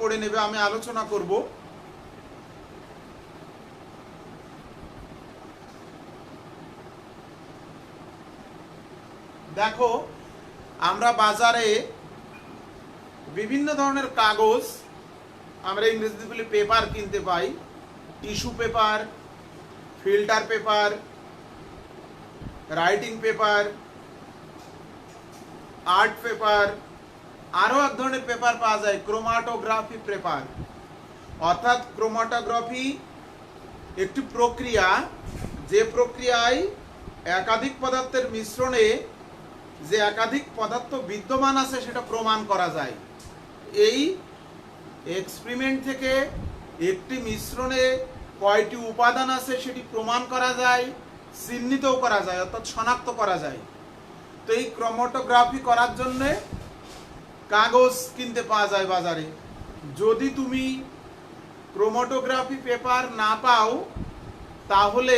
করে নেবে, আমি আলোচনা করব। দেখো, আমরা বাজারে বিভিন্ন ধরনের কাগজ, আমরা ইংরেজিতে বলি পেপার কিনতে পাই। Tissue paper, filter paper, writing paper, art paper, আরও এক ধরনের পেপার পাওয়া যায় ক্রোমাটোগ্রাফি পেপার। অর্থাৎ ক্রোমাটোগ্রাফি একটি প্রক্রিয়া, যে প্রক্রিয়ায় একাধিক পদার্থের মিশ্রণে যে একাধিক পদার্থ বিদ্যমান আছে সেটা প্রমাণ করা যায়। এই এক্সপেরিমেন্ট থেকে একটি মিশ্রণে কয়টি উপাদান আছে সেটি প্রমাণ করা যায়, চিহ্নিতও করা যায়, অর্থাৎ শনাক্ত করা যায়। তো এই ক্রোমাটোগ্রাফি করার জন্য কাগজ কিনতে পাওয়া যায় বাজারে। যদি তুমি ক্রোমাটোগ্রাফি পেপার না পাও তাহলে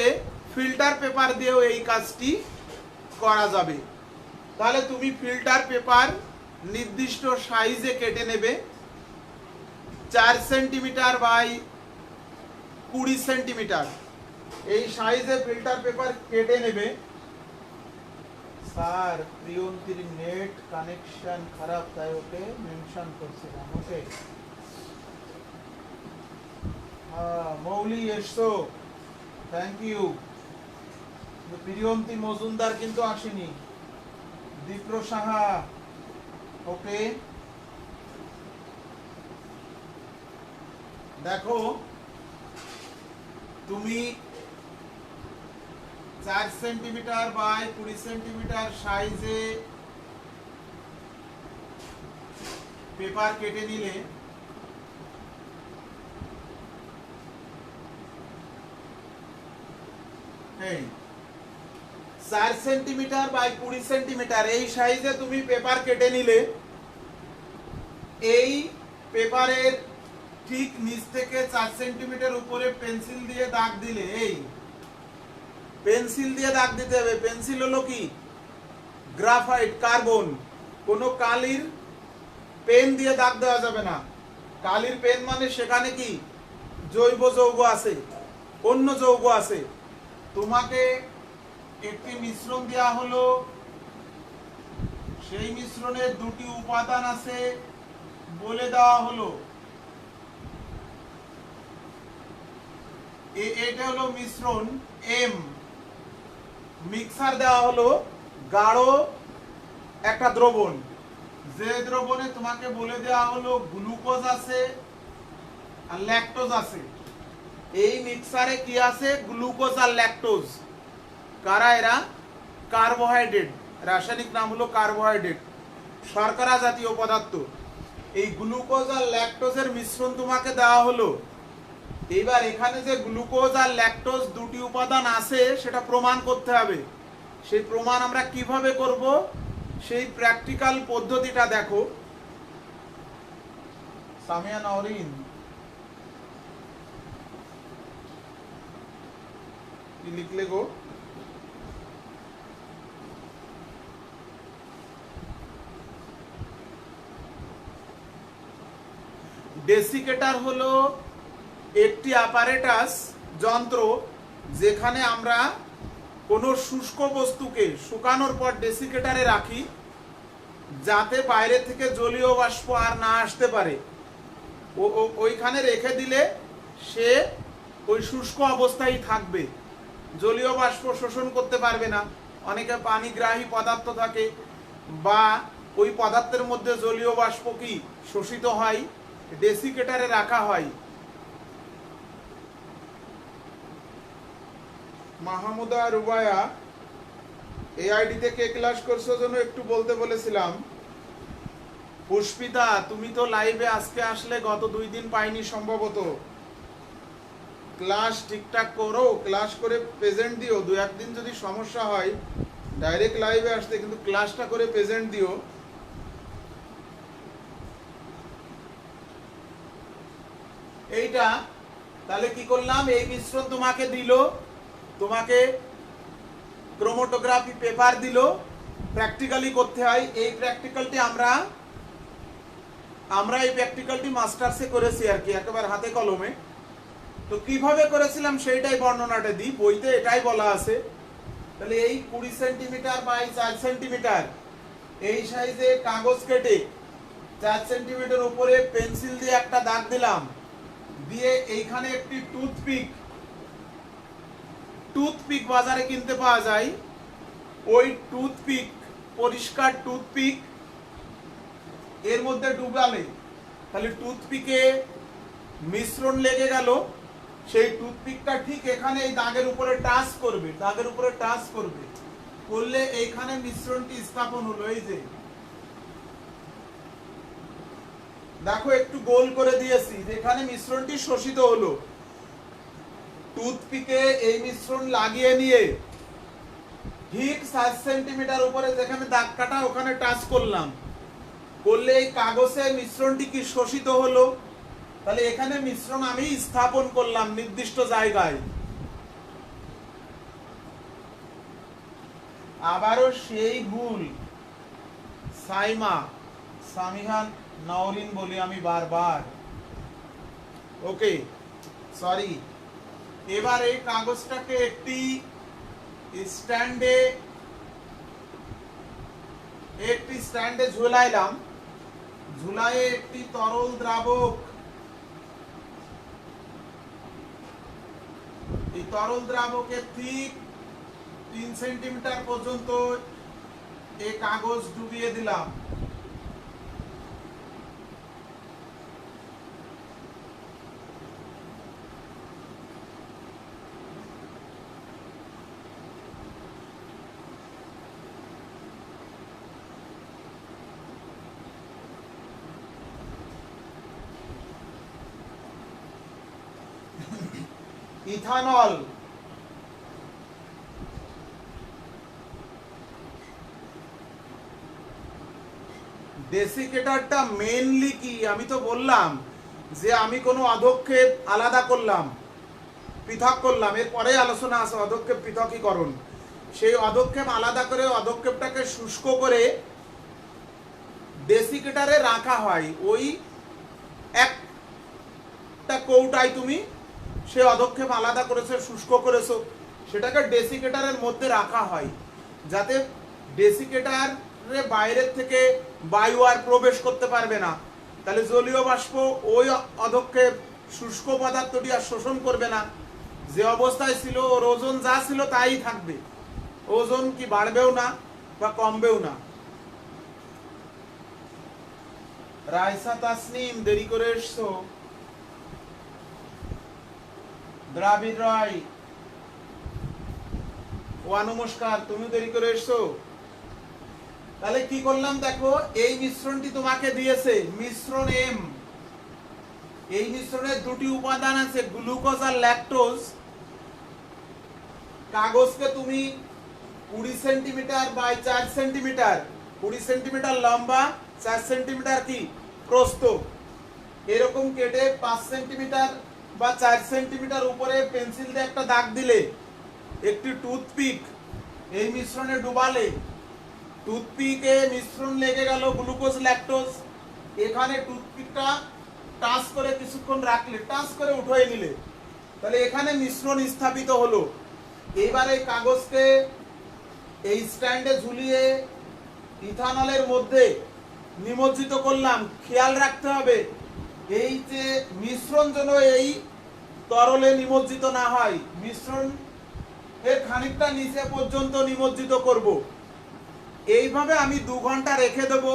ফিল্টার পেপার দিয়েও এই কাজটি করা যাবে। তাহলে তুমি ফিল্টার পেপার নির্দিষ্ট সাইজে কেটে নেবে, 4 সেন্টিমিটার বাই 20 সেন্টিমিটার এই সাইজে ফিল্টার পেপার কেটে নেবে। স্যার, প্রিয়ন্তীর নেট কানেকশন খারাপ, তাই ওকে মেনশন করছিলাম। ওকে, মৌলি এসছো, থ্যাংক ইউ। প্রিয়ন্তী মজুমদার কিন্তু আসেনি। দীপ্র সাহা, ওকে। দেখো, তুমি 4 সেন্টিমিটার বাই 20 সেন্টিমিটার সাইজে পেপার কেটে নিলে এই 4 সেন্টিমিটার বাই 20 সেন্টিমিটার এই সাইজে তুমি পেপার কেটে নিলে, এই পেপারের ঠিক নিচ থেকে 4 সেন্টিমিটার উপরে পেন্সিল দিয়ে দাগ দিলে, এই পেন্সিল দিয়ে দাগ দিতে হবে। পেন্সিল হলো কি? Graphite, carbon. কোনো কালির পেন দিয়ে দাগ দেওয়া যাবে না। কালির পেন মানে সেখানে কি জৈব যৌগ আছে, অন্য যৌগ আছে। তোমাকে একটি মিশ্রণ দেওয়া হলো, সেই মিশ্রণে দুটি উপাদান আছে বলে দেওয়া হলো। এটা হলো মিশ্রণ এম। মিক্সার দেওয়া হলো গাঢ় একটা দ্রবণ, যে দ্রবণে তোমাকে বলে দেওয়া হলো গ্লুকোজ আছে আর ল্যাকটোজ আছে। এই মিক্সারে কি আছে? গ্লুকোজ আর ল্যাকটোজ। কারা এরা? কার্বোহাইড্রেট, রাসায়নিক নাম হলো কার্বোহাইড্রেট, শর্করা জাতীয় পদার্থ। এই গ্লুকোজ আর ল্যাকটোজের মিশ্রণ তোমাকে দেওয়া হলো। এইবার এখানে যে গ্লুকোজ আর ল্যাকটোজ দুটি উপাদান আছে সেটা প্রমাণ করতে হবে। সেই প্রমাণ আমরা কিভাবে করব, সেই প্র্যাকটিক্যাল পদ্ধতিটা দেখো। সামিয়া নওরিন, কি লিখলে গো? ডেসিকেটার হলো একটি অ্যাপারেটাস, যন্ত্র, যেখানে আমরা কোনো শুষ্ক বস্তুকে শুকানোর পর ডেসিকেটারে রাখি যাতে বাইরে থেকে জলীয় বাষ্প আর না আসতে পারে। ওইখানে রেখে দিলে সে ওই শুষ্ক অবস্থায় থাকবে, জলীয় বাষ্প শোষণ করতে পারবে না। অনেকে পানিগ্রাহী পদার্থ থাকে বা ওই পদার্থের মধ্যে জলীয় বাষ্প কি শোষিত হয়, ডেসিকেটারে রাখা হয়। মাহমুদা রুবায়া, এই আইডিতে কে ক্লাস করছো জন্য একটু বলতে বলেছিলাম। পুষ্পিতা, তুমি তো লাইভে আজকে আসলে, গত 2 দিন পাইনি সম্ভবত। ক্লাস ঠিকঠাক করো, ক্লাস করে প্রেজেন্ট দিও। 2-1 দিন যদি সমস্যা হয় ডাইরেক্ট লাইভে আসতে, কিন্তু ক্লাসটা করে প্রেজেন্ট দিও। এইটা তাহলে কি করলাম, এই মিশ্রণ তোমাকে দিল, তোমাকে ক্রোমাটোগ্রাফি পেপার দিল, প্র্যাকটিক্যালি করতে হয়। এই প্র্যাকটিক্যালটি আমরা আমরা এই প্র্যাকটিক্যালটি মাস্টার্সে করেছি আর কি, একেবারে হাতে কলমে। তো কিভাবে করেছিলাম সেইটাই বর্ণনাটা দিই, বইতে এটাই বলা আছে। তাহলে এই 20 সেন্টিমিটার বাই 4 সেন্টিমিটার এই সাইজে কাগজ কেটে 4 সেন্টিমিটার উপরে পেন্সিল দিয়ে একটা দাগ দিলাম, দিয়ে এইখানে একটি টুথপিক বাজারে কিনতে পাওয়া যায়, ওই টুথপিক, পরিষ্কার টুথপিক এর মধ্যে ডুবালে তাহলে টুথপিকে মিশ্রণ লেগে গেল, সেই টুথপিকটা ঠিক এখানে এই দাগের উপরে টাচ করবে, করলে এইখানে মিশ্রণটি স্থাপন হলো। এই যে দেখো একটু গোল করে দিয়েছি, যেখানে মিশ্রণটি শোষিত হলো, টুথপিকে এই মিশ্রণ লাগিয়ে নিয়ে ঠিক 7 সেন্টিমিটার উপরে যেখানে দাগ কাটা ওখানে টাচ করলাম, করলে এই কাগজে মিশ্রণটি কি শোষিত হলো, তাহলে এখানে মিশ্রণ আমি স্থাপন করলাম নির্দিষ্ট জায়গায়। আবারও সেই ভুল, সামিহান নওরিন বলি আমি বারবার, ওকে সরি। এবার এই কাগজটাকে একটি স্ট্যান্ডে ঝুলাইলাম, ঝুলায়ে একটি তরল দ্রাবক, এই তরল দ্রাবকে ঠিক 3 সেন্টিমিটার পর্যন্ত এই কাগজ ডুবিয়ে দিলাম। ইথানল, ডেসিকেটরটা মেইনলি কি, আমি তো বললাম যে আমি কোনো অধক্ষেপ আলাদা করলাম, পৃথক করলাম, এরপরে আলোচনা আছে অধক্ষেপ পৃথকীকরণ। সেই অধক্ষেপ আলাদা করে অধক্ষেপটাকে শুষ্ক করে ডেসিকেটরে রাখা হয়। ওই একটা কৌটায় তুমি সে অধক্ষেপ আলাদা করেছো, শুষ্ক করেছো, সেটাকে ডেসিকেটরের মধ্যে রাখা হয়, যাতে ডেসিকেটরের বাইরের থেকে বায়ু আর প্রবেশ করতে পারবে না। তাহলে জলীয় বাষ্প ওই অধক্ষেপ শুষ্ক পদার্থটি আর শোষণ করবে না, যে অবস্থায় ছিল ওর ওজন যা ছিল তাই থাকবে, ওজন কি বাড়বেও না বা কমবেও না। রাইসা তাসনিম দেরি করে এসছো, দ্রাবিড় রায় ও নমস্কার, তুমি দেরি করে এসছো। তাহলে কি করলাম দেখো, এই মিশ্রণটি তোমাকে দিয়েছে মিশ্রণ এম, এই মিশ্রণের দুটি উপাদান আছে গ্লুকোজ আর ল্যাকটোজ। কাগজকে তুমি 20 সেন্টিমিটার বাই 4 সেন্টিমিটার, 20 সেন্টিমিটার লম্বা, 4 সেন্টিমিটার কি প্রস্থ, এরকম কেটে 5 সেন্টিমিটার বা 4 সেন্টিমিটার উপরে পেন্সিল দিয়ে একটা দাগ দিলে, একটি টুথপিক এই মিশ্রণে ডুবালে, টুথপিকে মিশ্রণ লেগে গেল গ্লুকোজ ল্যাকটোজ, এখানে টুথপিকটা টাচ করে কিছুক্ষণ রাখলে, টাচ করে উঠিয়ে নিলে, তাহলে এখানে মিশ্রণ স্থাপিত হলো। এইবারে কাগজকে এই স্ট্যান্ডে ঝুলিয়ে ইথানলের মধ্যে নিমজ্জিত করলাম। খেয়াল রাখতে হবে এই যে মিশ্রণ যেন এই তরলে নিমজ্জিত না হয়, মিশ্রণ এর খানিকটা নিচে পর্যন্ত নিমজ্জিত করব। এইভাবে আমি 2 ঘন্টা রেখে দেব।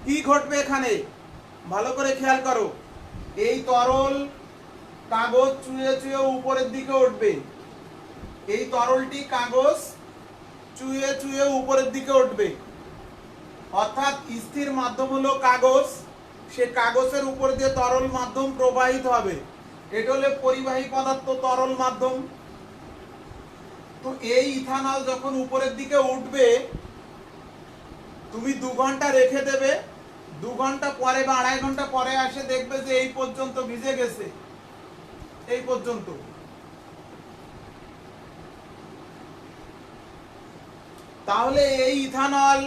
কি ঘটবে এখানে ভালো করে খেয়াল করো, এই তরল কাগজ চুয়ে চুয়ে উপরের দিকে উঠবে, এই তরলটি কাগজ চুয়ে চুয়ে উপরের দিকে উঠবে, অর্থাৎ স্থির মাধ্যম হলো কাগজ, সে কাগজের উপর দিয়ে তরল মাধ্যম প্রবাহিত হবে, এটা হলো পরিবাহী পদার্থ তরল মাধ্যম। তো এই ইথানল যখন উপরের দিকে উঠবে, তুমি 2 ঘন্টা রেখে দেবে, 2 ঘন্টা পরে বা 2.5 ঘন্টা পরে আসে দেখবে যে এই পর্যন্ত ভিজে গেছে, এই পর্যন্ত। তাহলে এই ইথানল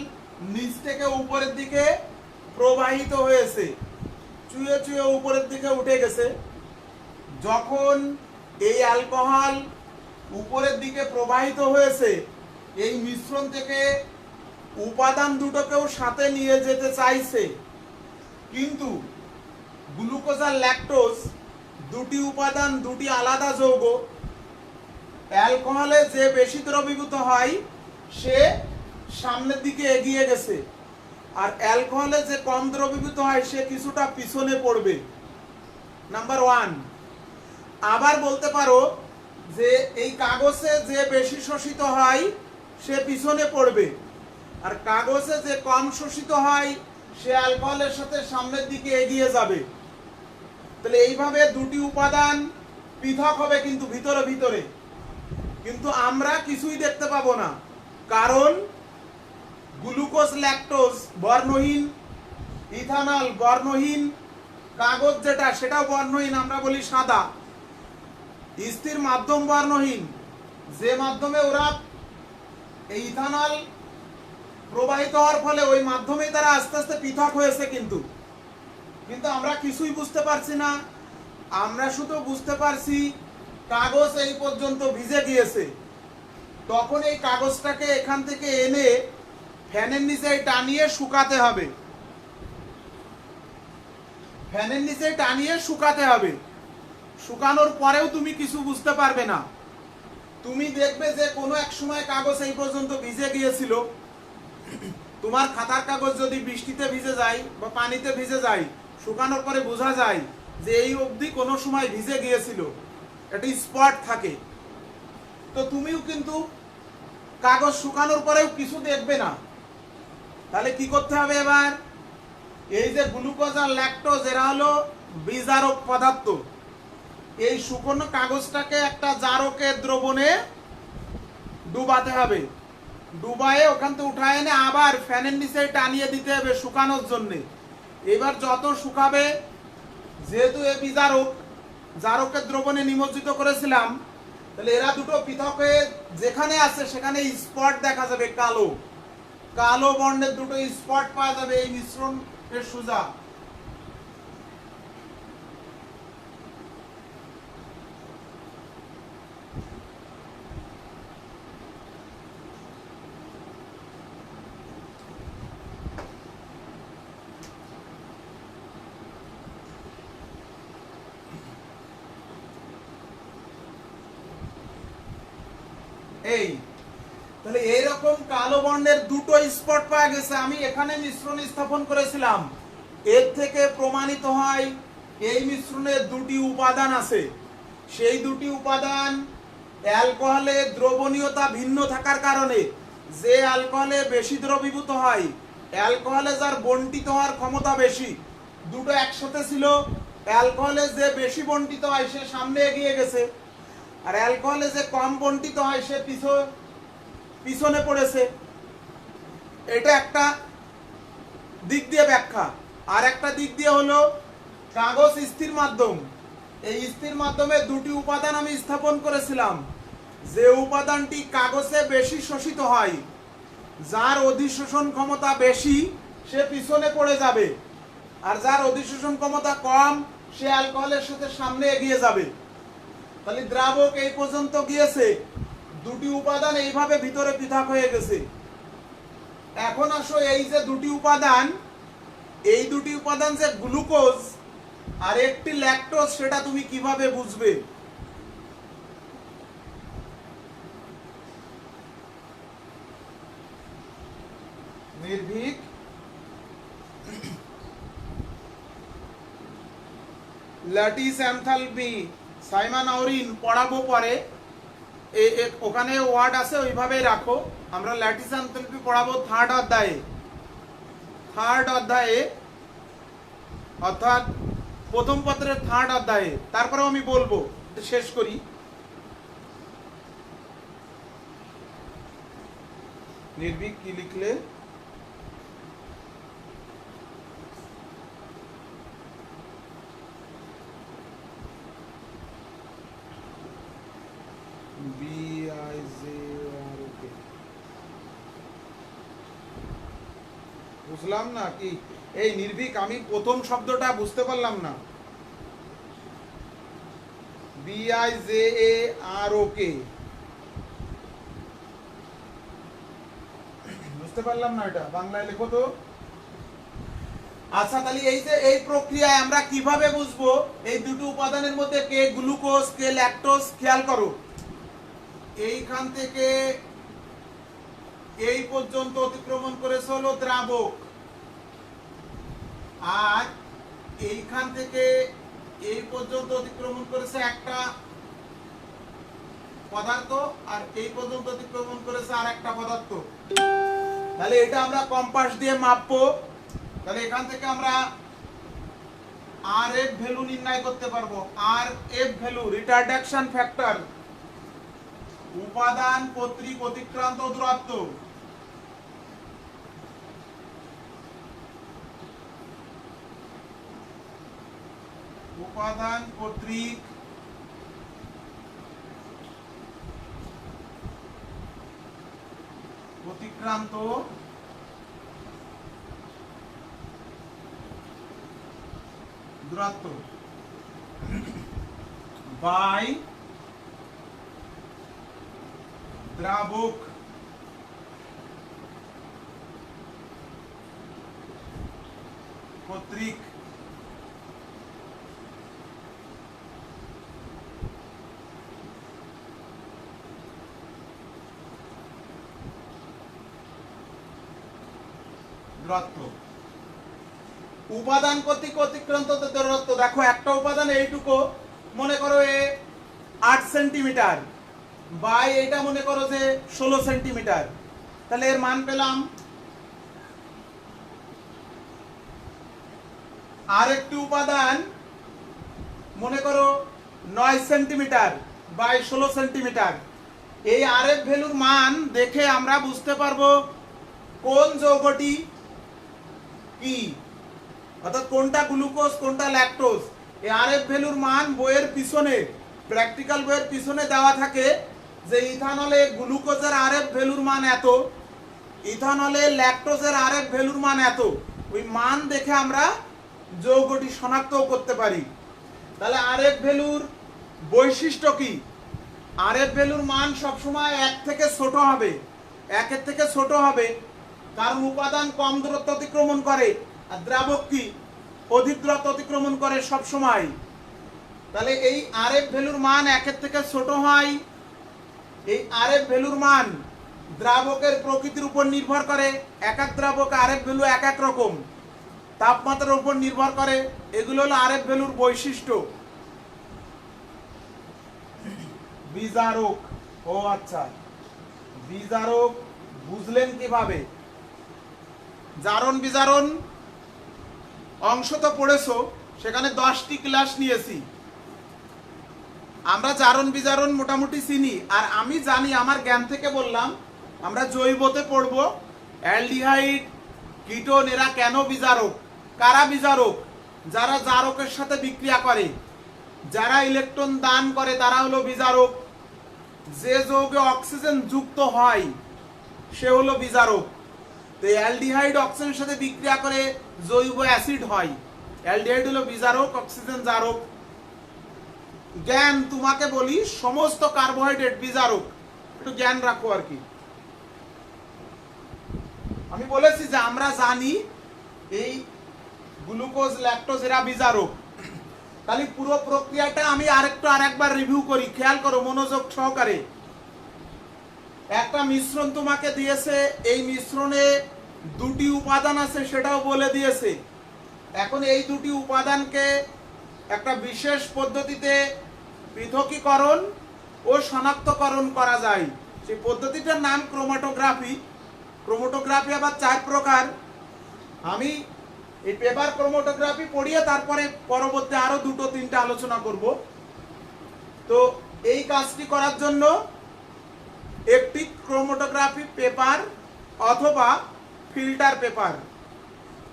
নিচ থেকে উপরের দিকে প্রবাহিত হয়েছে, চুয়ে চুয়ে উপরের দিকে উঠে গেছে। যখন এই অ্যালকোহল উপরের দিকে প্রবাহিত হয়েছে, এই মিশ্রণ থেকে উপাদান দুটোকেও সাথে নিয়ে যেতে চাইছে, কিন্তু গ্লুকোজ আর ল্যাকটোজ দুটি উপাদান, দুটি আলাদা যৌগ। অ্যালকোহলে যে বেশি দ্রবীভূত হয় সে সামনের দিকে এগিয়ে গেছে, আর অ্যালকোহলে যে কম দ্রবীভূত হয় সে কিছুটা পিছনে পড়বে। নাম্বার 1। আবার বলতে পারো যে এই কাগজে যে বেশি শোষিত হয় সে পিছনে পড়বে, আর কাগজে যে কম শোষিত হয় সে অ্যালকোহলের সাথে সামনের দিকে এগিয়ে যাবে। তাহলে এইভাবে দুটি উপাদান পৃথক হবে কিন্তু ভিতরে ভিতরে, কিন্তু আমরা কিছুই দেখতে পাবো না, কারণ গ্লুকোজ ল্যাকটোজ বর্ণহীন, ইথানল বর্ণহীন, কাগজ যেটা সেটাও বর্ণহীন, আমরা বলি সাদা। স্থির মাধ্যম বর্ণহীন, যে মাধ্যমে ওরা এই ইথানল প্রবাহিত হওয়ার ফলে ওই মাধ্যমে তারা আস্তে আস্তে পৃথক হয়েছে, কিন্তু আমরা কিছুই বুঝতে পারছি না। আমরা শুধু বুঝতে পারছি কাগজ এই পর্যন্ত ভিজে গিয়েছে। তখন এই কাগজটাকে এখান থেকে এনে ফ্যানের নিচে টানিয়ে শুকাতে হবে, ফ্যানের নিচে টানিয়ে শুকাতে হবে। শুকানোর পরেও তুমি কিছু বুঝতে পারবে না। তুমি দেখবে যে কোনো এক সময় কাগজ এই পর্যন্ত ভিজে গিয়েছিল। তোমার খাতার কাগজ যদি বৃষ্টিতে ভিজে যায় বা পানিতে ভিজে যায়, শুকানোর পরে বোঝা যায় যে এই অবধি কোনো সময় ভিজে গিয়েছিল, একটা স্পট থাকে। তো তুমিও কিন্তু কাগজ শুকানোর পরেও কিছু দেখবে না। তাহলে কি করতে হবে এবার? এই যে গ্লুকোজ আর ল্যাকটোজ এরা হলো বিজারক পদার্থ। এই শুকনো কাগজটাকে একটা জারকের দ্রবণে ডুবাতে হবে। ডুবায়ে ওখান থেকে উঠায় এনে আবার ফ্যানের নিচে টানিয়ে দিতে হবে শুকানোর জন্য। এবার যত শুকাবে, যেহেতু এ বিজারক, জারকের দ্রবণে নিমজ্জিত করেছিলাম, তাহলে এরা দুটো পৃথক হয়ে যেখানে আছে সেখানে স্পট দেখা যাবে, কালো কালো বর্ণের দুটো স্পট পাওয়া যাবে এই মিশ্রণের সোজা। এই তাহলে এইরকম কালো বর্ণের দুটো স্পট পাওয়া গেছে। আমি এখানে মিশ্রণ স্থাপন করেছিলাম, এর থেকে প্রমাণিত হয় এই মিশ্রণের দুটি উপাদান আছে। সেই দুটি উপাদান অ্যালকোহলে দ্রবণীয়তা ভিন্ন থাকার কারণে, যে অ্যালকোহলে বেশি দ্রবীভূত হয়, অ্যালকোহলে যার বন্টিত হওয়ার ক্ষমতা বেশি, দুটো একসাথে ছিল। অ্যালকোহলে যে বেশি বন্টিত হয় সে সামনে এগিয়ে গেছে, আর অ্যালকোহলে যে কম বন্টিত হয় সে পিছনে পড়েছে। এটা একটা দিক দিয়ে ব্যাখ্যা। আর একটা দিক দিয়ে হলো কাগজ স্থির মাধ্যম। এই স্থির মাধ্যমে দুটি উপাদান আমি স্থাপন করেছিলাম। যে উপাদানটি কাগজে বেশি শোষিত হয়, যার অধিশোষণ ক্ষমতা বেশি, সে পিছনে পড়ে যাবে, আর যার অধিশোষণ ক্ষমতা কম সে অ্যালকোহলের সাথে সামনে এগিয়ে যাবে। তাহলে দ্রাবক এই পর্যন্ত গিয়েছে, দুটি উপাদান এইভাবে ভিতরে পৃথক হয়ে গেছে। এখন আসো এই যে দুটি উপাদান, এই দুটি উপাদান যে গ্লুকোজ আর একটি ল্যাকটোজ, সেটা তুমি কিভাবে বুঝবে? নির্ভীক ল্যাটিস এনথালপি সাইমন অরিন পড়াবো পরে, ওখানে ওয়ার্ড আছে ওইভাবেই রাখো। আমরা ল্যাটিস এনথালপি পড়াবো থার্ড অধ্যায়ে, অর্থাৎ প্রথম পত্রের থার্ড অধ্যায়ে। তারপরেও আমি বলবো, শেষ করি। নির্ভীক কি লিখলে? বুঝলাম না কি এই নির্ভীক, আমি প্রথম শব্দটা বুঝতে পারলাম না। BIJAROK, বুঝতে পারলাম না, এটা বাংলায় লেখো তো। আচ্ছা, তাহলে এই যে এই প্রক্রিয়ায় আমরা কিভাবে বুঝবো এই দুটো উপাদানের মধ্যে কে গ্লুকোজ কে ল্যাকটোজ? খেয়াল করো, এইখান থেকে এই পর্যন্ত অতিক্রমণ করেছে হলো দ্রাবক, আর এইখান থেকে এই পর্যন্ত অতিক্রমণ করেছে একটা পদার্থ, আর এই পর্যন্ত অতিক্রমণ করেছে আর একটা পদার্থ। তাহলে এটা আমরা কম্পাস দিয়ে মাপবো। তাহলে এখান থেকে আমরা RF ভ্যালু নির্ণয় করতে পারবো। RF ভ্যালু, রিটারডাকশন ফ্যাক্টর, উপাদান কর্তৃক অতিক্রান্ত দূরত্ব। উপাদান কর্তৃক অতিক্রান্ত দূরত্ব বাই দ্রাবক কর্তৃক দূরত্ব। উপাদান কর্তৃক অতিক্রান্ত দূরত্ব, দেখো একটা উপাদান এইটুকু মনে করো 8 সেন্টিমিটার, বাই এটা মনে করো যে 16 সেন্টিমিটার। তাহলে এর মান পেলাম। আর একটি উপাদান মনে করো 9 সেন্টিমিটার বাই 16 সেন্টিমিটার। এই RF ভ্যালুর মান দেখে আমরা বুঝতে পারবো কোন যৌগটি কি, অর্থাৎ কোনটা গ্লুকোজ কোনটা ল্যাকটোজ। এই RF ভ্যালুর মান বইয়ের পিছনে, প্র্যাকটিক্যাল বইয়ের পিছনে দেওয়া থাকে যে ইথানলে গ্লুকোজের RF ভ্যালুর মান এত, ইথানলে ল্যাকটোজের RF ভ্যালুর মান এত। ওই মান দেখে আমরা যৌগটি শনাক্ত করতে পারি। তাহলে RF ভ্যালুর বৈশিষ্ট্য কি? RF ভ্যালুর মান সবসময় 1 থেকে ছোট হবে, 1-এর থেকে ছোট হবে, কারণ উপাদান কম দূরত্ব অতিক্রমণ করে আর দ্রাবক কি অধিক দূরত্ব অতিক্রমণ করে সব সময়। তাহলে এই RF ভ্যালুর মান 1-এর থেকে ছোট হয়। এই RF ভ্যালুর মান দ্রাবকের প্রকৃতির উপর নির্ভর করে, এক এক দ্রাবক RF ভ্যালু এক এক রকম, তাপমাত্রার উপর নির্ভর করে। এগুলো হলো RF ভ্যালুর বৈশিষ্ট্য। বিজারক, ও আচ্ছা, বিজারক বুঝলেন কিভাবে? জারণ বিজারণ অংশ তো পড়েছো, সেখানে 10টি ক্লাস নিয়েছি। আমরা জারণ বিজারণ মোটামুটি চিনি, আর আমি জানি, আমার জ্ঞান থেকে বললাম। আমরা জৈবতে পড়ব অ্যালডিহাইড কিটোন, এরা কেন বিজারক? কারা বিজারক? যারা জারকের সাথে বিক্রিয়া করে, যারা ইলেকট্রন দান করে তারা হলো বিজারক। যে যৌগে অক্সিজেন যুক্ত হয় সে হলো বিজারক। তো অ্যালডিহাইড অক্সিজেনের সাথে বিক্রিয়া করে জৈব অ্যাসিড হয়, অ্যালডিহাইড হলো বিজারক, অক্সিজেন জারক। জ্ঞান তোমাকে বলি, সমস্ত কার্বোহাইড্রেট বিজারক, একটু জ্ঞান রাখো আর কি। আমি বলেছি যে আমরা জানি এই গ্লুকোজ ল্যাকটোজ এরা বিজারক। তাহলে পুরো প্রক্রিয়াটা আমি আরেকবার রিভিউ করি, খেয়াল করো মনোযোগ সহকারে। একটা মিশ্রণ তোমাকে দিয়েছে, এই মিশ্রণে দুটি উপাদান আছে সেটাও বলে দিয়েছে। এখন এই দুটি উপাদানকে একটা বিশেষ পদ্ধতিতে পৃথকীকরণ ও শনাক্তকরণ করা যায়। সেই পদ্ধতিটার নাম ক্রোমাটোগ্রাফি। ক্রোমাটোগ্রাফি আবার 4 প্রকার। আমি এই পেপার ক্রোমাটোগ্রাফি পড়িয়ে তারপরে পরবর্তী আরো 2-3টা আলোচনা করব। তো এই কাজটি করার জন্য একটি ক্রোমাটোগ্রাফি পেপার অথবা filter paper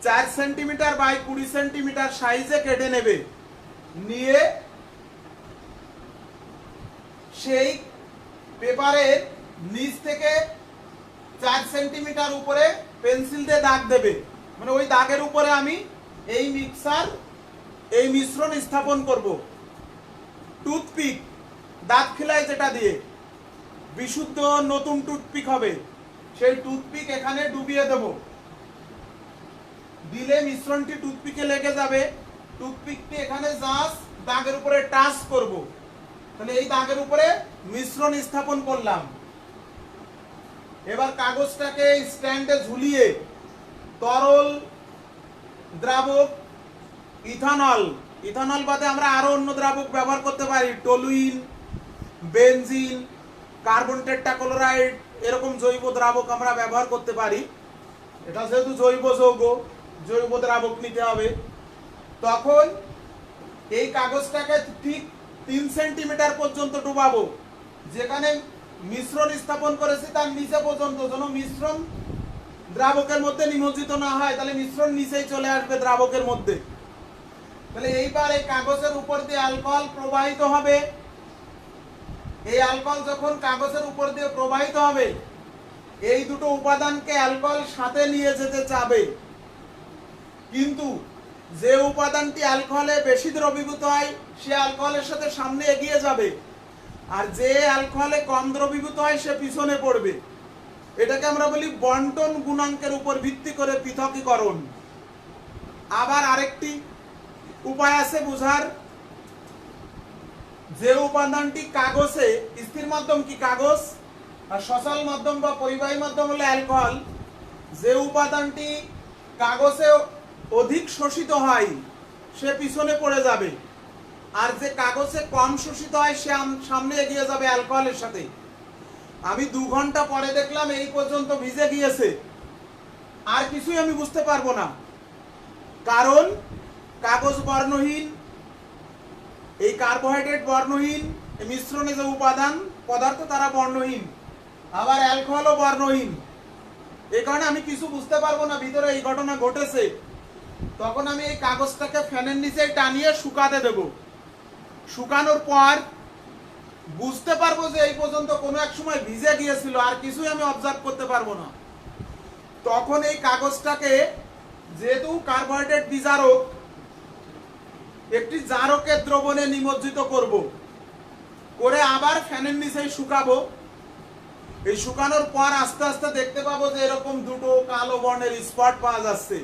4 centimetre by 20 centimetre সাইজে কেটে নেবে, নিয়ে সেই পেপারের নিচ থেকে 4 সেন্টিমিটার উপরে পেন্সিল দিয়ে দাগ দেবে। মানে ওই দাগের উপরে আমি এই মিশ্রণ স্থাপন করব। টুথপিক, দাঁত খিলাই যেটা দিয়ে, বিশুদ্ধ নতুন টুথপিক হবে, সেই টুথপিক এখানে ডুবিয়ে দেব। দিলে মিশ্রণটি টুথপিকে লেগে যাবে। টুথপিকটি এখানে জাস্ট দাগের উপরে টাচ করব। তাহলে এই দাগের উপরে মিশ্রণ স্থাপন করলাম। এবার কাগজটাকে স্ট্যান্ডে ঝুলিয়ে তরল দ্রাবক ইথানল বাদে আমরা আরো অন্য দ্রাবক ব্যবহার করতে পারি, টলুইন, বেনজিন, কার্বন টেট্রাক্লোরাইড, এরকম জৈব দ্রাবক আমরা ব্যবহার করতে পারি। এটা যেহেতু জৈব যৌগ, জৈব দ্রাবক নিতে হবে। তখন এই কাগজটাকে ঠিক 3 সেন্টিমিটার পর্যন্ত ডুবাবো। যেখানে মিশ্রণ স্থাপন করেছি তার নিচে পর্যন্ত, যেন মিশ্রণ দ্রাবকের মধ্যে নিমজ্জিত না হয়, তাহলে মিশ্রণ নিচেই চলে আসবে দ্রাবকের মধ্যে। তাহলে এইবার এই কাগজের উপর দিয়ে অ্যালকোহল প্রবাহিত হবে। এই অ্যালকোহল যখন কাগজের উপর দিয়ে প্রবাহিত হবে, এই দুটো উপাদানকে অ্যালকোহল সাথে নিয়ে যেতে চাবে। কিন্তু যে উপাদানটি অ্যালকোহলে বেশি দ্রবীভূত হয় সে অ্যালকোহলের সাথে সামনে এগিয়ে যাবে, আর যে অ্যালকোহলে কম দ্রবীভূত হয় সে পিছনে পড়বে। এটাকে আমরা বলি বন্টন গুণাঙ্কের উপর ভিত্তি করে পৃথকীকরণ। আবার আরেকটি উপায় আছে বোঝার, যে উপাদানটি কাগজে, স্থির মাধ্যম কি কাগজ, আর সচল মাধ্যম বা পরিবাহী মাধ্যম হলো অ্যালকোহল, যে উপাদানটি কাগজে অধিক শোষিত হয় সে পিছনে পড়ে যাবে, আর যে কাগজে কম শোষিত হয় সে সামনে এগিয়ে যাবে অ্যালকোহলের সাথে। আমি 2 ঘন্টা পরে দেখলাম এই পর্যন্ত ভিজে গিয়েছে, আর কিছুই আমি বুঝতে পারবো না, কারণ কাগজ বর্ণহীন, এই কার্বোহাইড্রেট বর্ণহীন, মিশ্রণে যে উপাদান পদার্থ তারা বর্ণহীন, আবার অ্যালকোহলও বর্ণহীন। এই কারণে আমি কিছু বুঝতে পারবো না ভিতরে এই ঘটনা ঘটেছে। তখন আমি এই কাগজটাকে ফ্যানের নিচে টানিয়ে শুকাতে দেব। শুকানোর পর বুঝতে পারবো যে এই পর্যন্ত কোনো এক সময় ভিজে গিয়েছিল, আর কিছুই আমি অবজার্ভ করতে পারবো না। তখন এই কাগজটাকে, যেহেতু কার্বোহাইড্রেট বিজারক, একটি জারকের দ্রবণে নিমজ্জিত করব, করে আবার ফ্যানের নিচে শুকাবো। এই শুকানোর পর আস্তে আস্তে দেখতে পাবো যে এরকম দুটো কালো বর্ণের স্পট পাওয়া যাচ্ছে।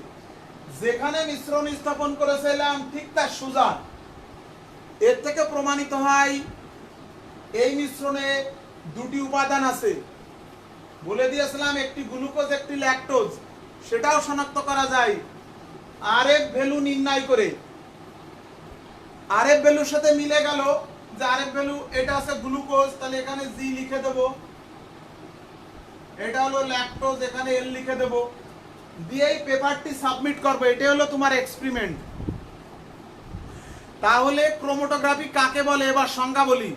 যেখানে মিশ্রণ স্থাপন করেছিলাম ঠিক তার সোজা। এর থেকে প্রমাণিত হয় এই মিশ্রণে দুটি উপাদান আছে। বলে দিয়েছিলাম একটি গ্লুকোজ, একটি ল্যাকটোজ, সেটাও শনাক্ত করা যায় আরএফ ভ্যালু নির্ণয় করে। আরএফ ভ্যালুর সাথে মিলে গেল যে আরএফ ভ্যালু এটা আছে গ্লুকোজ, তাহলে এখানে জি লিখে দেব। এটা হলো ল্যাকটোজ, এখানে এল লিখে দেব, দিয়ে এই পেপারটি সাবমিট করব। এটা হলো তোমার এক্সপেরিমেন্ট। তাহলে ক্রোমাটোগ্রাফি কাকে বলে এবার সংজ্ঞা বলি।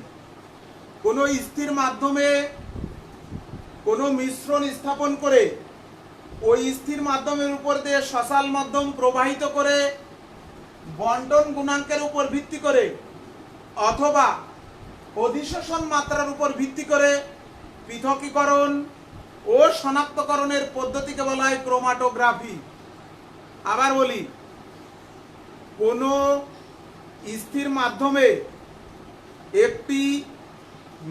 কোনো স্থির মাধ্যমে কোনো মিশ্রণ স্থাপন করে ওই স্থির মাধ্যমের উপর দিয়ে সচল মাধ্যম প্রবাহিত করে বন্টন গুণাঙ্কের উপর ভিত্তি করে অথবা অধিশোষণ মাত্রার উপর ভিত্তি করে পৃথকীকরণ ও শনাক্তকরণের পদ্ধতিকে বলা হয় ক্রোমাটোগ্রাফি। আবার বলি, কোনো স্থির মাধ্যমে একটি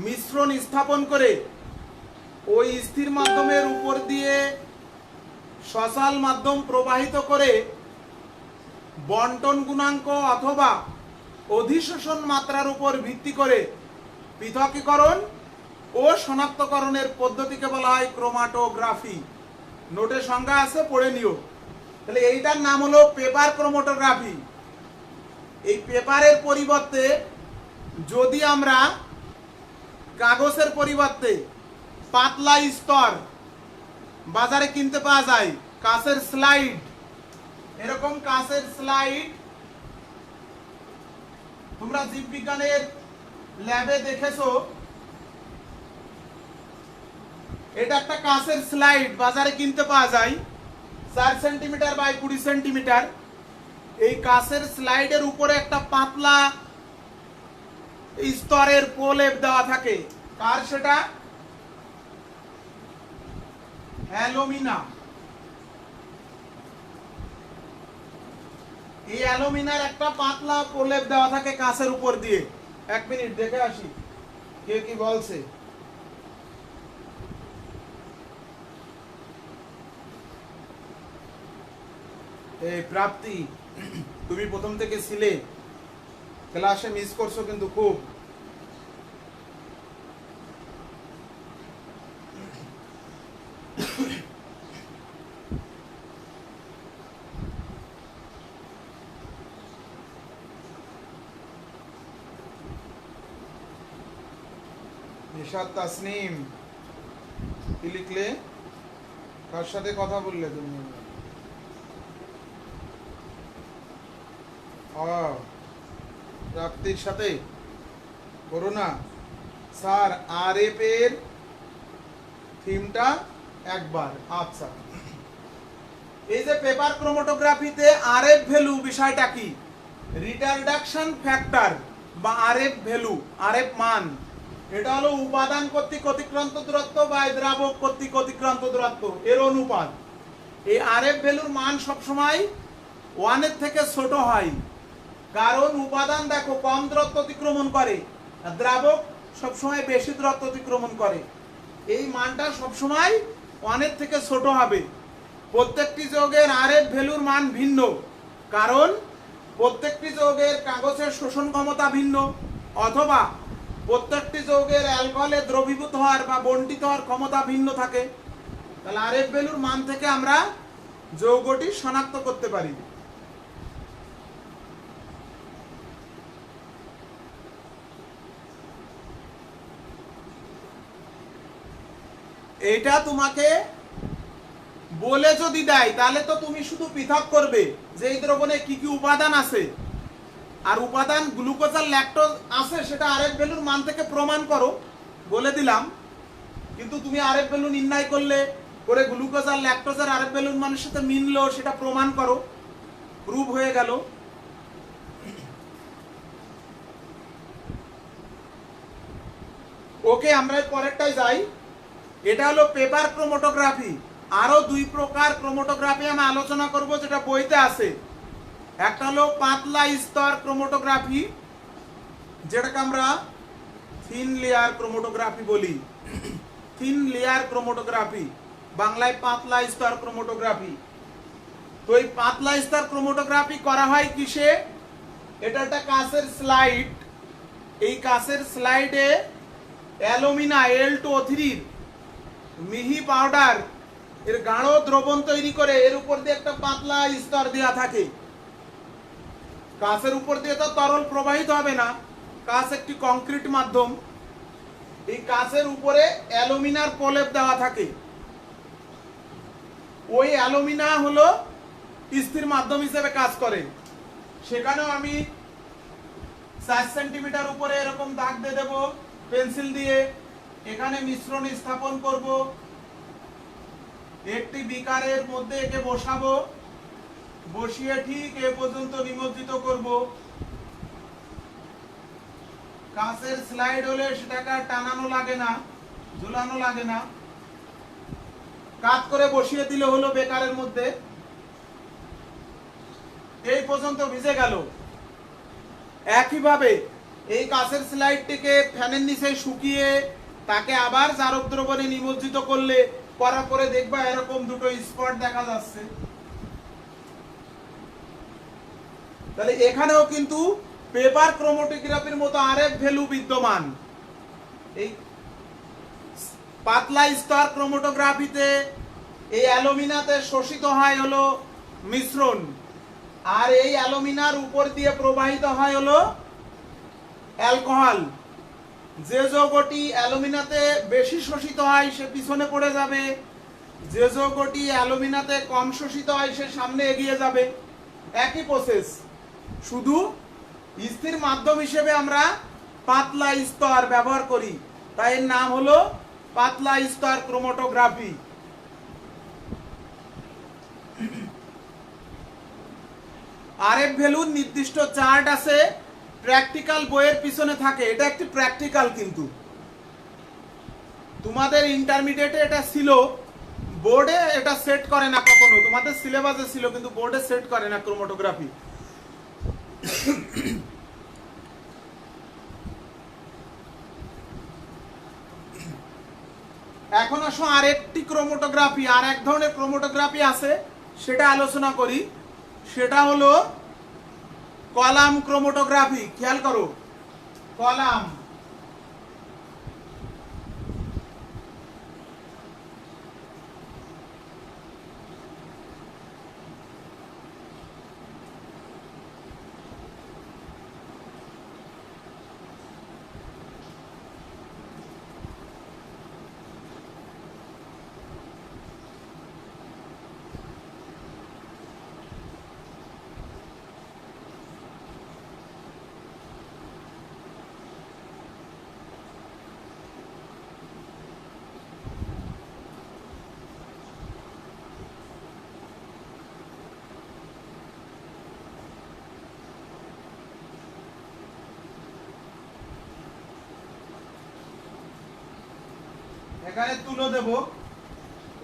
মিশ্রণ স্থাপন করে ওই স্থির মাধ্যমের উপর দিয়ে সচল মাধ্যম প্রবাহিত করে বন্টন গুণাঙ্ক অথবা অধিশোষণ মাত্রার উপর ভিত্তি করে পৃথকীকরণ ও শনাক্তকরণের পদ্ধতিকে বলা হয় ক্রোমাটোগ্রাফি। নোটে সংজ্ঞা আছে, পড়ে নিও। তাহলে এইটার নাম হলো পেপার ক্রোমাটোগ্রাফি। এই পেপারের পরিবর্তে যদি আমরা কাগজের পরিবর্তে পাতলা স্তর বাজারে কিনতে পাওয়া যায়, কাঁচের স্লাইড, এরকম কাঁচের স্লাইড তোমরা জীববিজ্ঞানের ল্যাবে দেখেছো। এটা একটা কাঁচের স্লাইড বাজারে কিনতে পাওয়া যায়, 4 সেন্টিমিটার বাই 20 সেন্টিমিটার। এই কাঁচের স্লাইডের উপরে একটা পাতলা স্তরের প্রলেপ দেওয়া থাকে। কার সেটা? অ্যালুমিনা। এই অ্যালুমিনার একটা পাতলা প্রলেপ দেওয়া থাকে কাঁচের উপর দিয়ে। 1 মিনিট দেখে আসি কে কি বলছে। এই প্রাপ্তি, তুমি প্রথম থেকে ছিলে, ক্লাসে মিস করছো কিন্তু খুব। নিশাত তাসনিম কি লিখলে? কার সাথে কথা বললে তুমি? প্রাপ্তির সাথে করো না স্যার। আরএফ এর থিমটা একবার। আচ্ছা, এই যে পেপার ক্রোমাটোগ্রাফিতে আরএফ ভ্যালু বিষয়টা কি? রিটারডাকশন ফ্যাক্টর বা আরএফ ভ্যালু, আরএফ মান, এটা হলো উপাদান কর্তৃক অতিক্রান্ত দূরত্ব বা দ্রাবক কর্তৃক অতিক্রান্ত দূরত্ব এর অনুপাত। এই আরএফ ভ্যালুর মান সবসময় 1 এর থেকে ছোট হয়, কারণ উপাদান দেখো কম দূরত্ব অতিক্রমণ করে, আর দ্রাবক সবসময় বেশি দূরত্ব অতিক্রমণ করে। এই মানটা সবসময় 1 এর থেকে ছোট হবে। প্রত্যেকটি যৌগের আরএফ ভ্যালুর মান ভিন্ন, কারণ প্রত্যেকটি যৌগের কাগজের শোষণ ক্ষমতা ভিন্ন, অথবা প্রত্যেকটি যৌগের অ্যালকোহলে দ্রবীভূত হওয়ার বা বণ্টিত হওয়ার ক্ষমতা ভিন্ন থাকে। তাহলে আরএফ ভ্যালুর মান থেকে আমরা যৌগটি শনাক্ত করতে পারি। এটা তোমাকে বলে যদি দেয় তাহলে তো তুমি শুধু পৃথক করবে যে এই দ্রবণে কি কি উপাদান আছে, আর উপাদান গ্লুকোজ আর ল্যাকটোজ আছে সেটা আরএফ ভ্যালুর মান থেকে প্রমাণ করো, বলে দিলাম। কিন্তু তুমি আরএফ ভ্যালু নির্ণয় করলে করে গ্লুকোজ আর ল্যাকটোজের আরএফ ভ্যালুর মানের সাথে মিললো, সেটা প্রমাণ করো, প্রুভ হয়ে গেল। ওকে, আমরা পরেরটাই যাই। এটা হলো পেপার ক্রোমাটোগ্রাফি। আরো 2 প্রকার ক্রোমাটোগ্রাফি আমি আলোচনা করব যেটা বইতে আছে। একটা হলো পাতলা স্তর ক্রোমাটোগ্রাফি, যেটাকে আমরা থিন লেয়ার ক্রোমাটোগ্রাফি বলি। থিন লেয়ার ক্রোমাটোগ্রাফি, বাংলায় পাতলা স্তর ক্রোমাটোগ্রাফি। তো এই পাতলা স্তর ক্রোমাটোগ্রাফি করা হয় কিসে? এটা একটা কাঁচের স্লাইড। এই কাঁচের স্লাইডে অ্যালুমিনা Al2O3 মিহি পাউডার এর গাঢ় দ্রবণ তৈরি করে এর উপর দিয়ে একটা পাতলা স্তর দেওয়া থাকে। কাঁচের উপর দিয়ে তো তরল প্রবাহিত হবে না, কাঁচ একটি কংক্রিট মাধ্যম। এই কাঁচের উপরে অ্যালুমিনার প্রলেপ দেওয়া থাকে। ওই অ্যালুমিনা হলো স্থির মাধ্যম হিসেবে কাজ করে। সেখানেও আমি 4 সেন্টিমিটার উপরে এরকম দাগ দিয়ে দেবো পেন্সিল দিয়ে। এখানে মিশ্রণ স্থাপন করব, একটি বিকারের মধ্যে একে বসাবো, বসিয়ে ঠিক এ পর্যন্ত নিমজ্জিত করব। কাঁচের স্লাইড হলে সেটাকে টানানো লাগে না, ঝুলানো লাগে না, কাত করে বসিয়ে দিলে হলো বেকারের মধ্যে। এই পর্যন্ত ভিজে গেল। একইভাবে এই কাঁচের স্লাইডটিকে ফ্যানের নিচে শুকিয়ে তাকে আবার জারক দ্রবণে নিমজ্জিত করলে, করার পরে দেখবা এরকম দুটো স্পট দেখা যাচ্ছে। তাহলে এখানেও কিন্তু পেপার ক্রোমাটোগ্রাফির মতো আরএফ ভ্যালু বিদ্যমান। এই পাতলা স্তর ক্রোমাটোগ্রাফিতে এই অ্যালুমিনাতে শোষিত হয় হলো মিশ্রণ, আর এই অ্যালুমিনার উপর দিয়ে প্রবাহিত হয় হলো অ্যালকোহল। যে যৌগটি অ্যালুমিনাতে বেশি শোষিত হয় সে পিছনে পড়ে যাবে, যে যৌগটি অ্যালুমিনাতে কম শোষিত হয় সে সামনে এগিয়ে যাবে। একই প্রসেস, শুধু স্থির মাধ্যম হিসেবে আমরা পাতলা স্তর ব্যবহার করি, তাই এর নাম হলো পাতলা স্তর ক্রোমাটোগ্রাফি। আরএফ ভ্যালুর নির্দিষ্ট চার্ট আছে, প্র্যাকটিক্যাল বইয়ের পিছনে থাকে। এটা একটি প্র্যাকটিক্যাল, কিন্তু তোমাদের ইন্টারমিডিয়েটে এটা ছিল, বোর্ডে এটা সেট করে না কখনো। তোমাদের সিলেবাসে ছিল কিন্তু বোর্ডে সেট করে না ক্রোমাটোগ্রাফি। এখন আসো আরেকটি ক্রোমাটোগ্রাফি, আর এক ধরনের ক্রোমাটোগ্রাফি আছে, সেটা আলোচনা করি। সেটা হলো কলাম ক্রোমাটোগ্রাফি। খেয়াল করো, কলাম। এখানে তুলো দেব,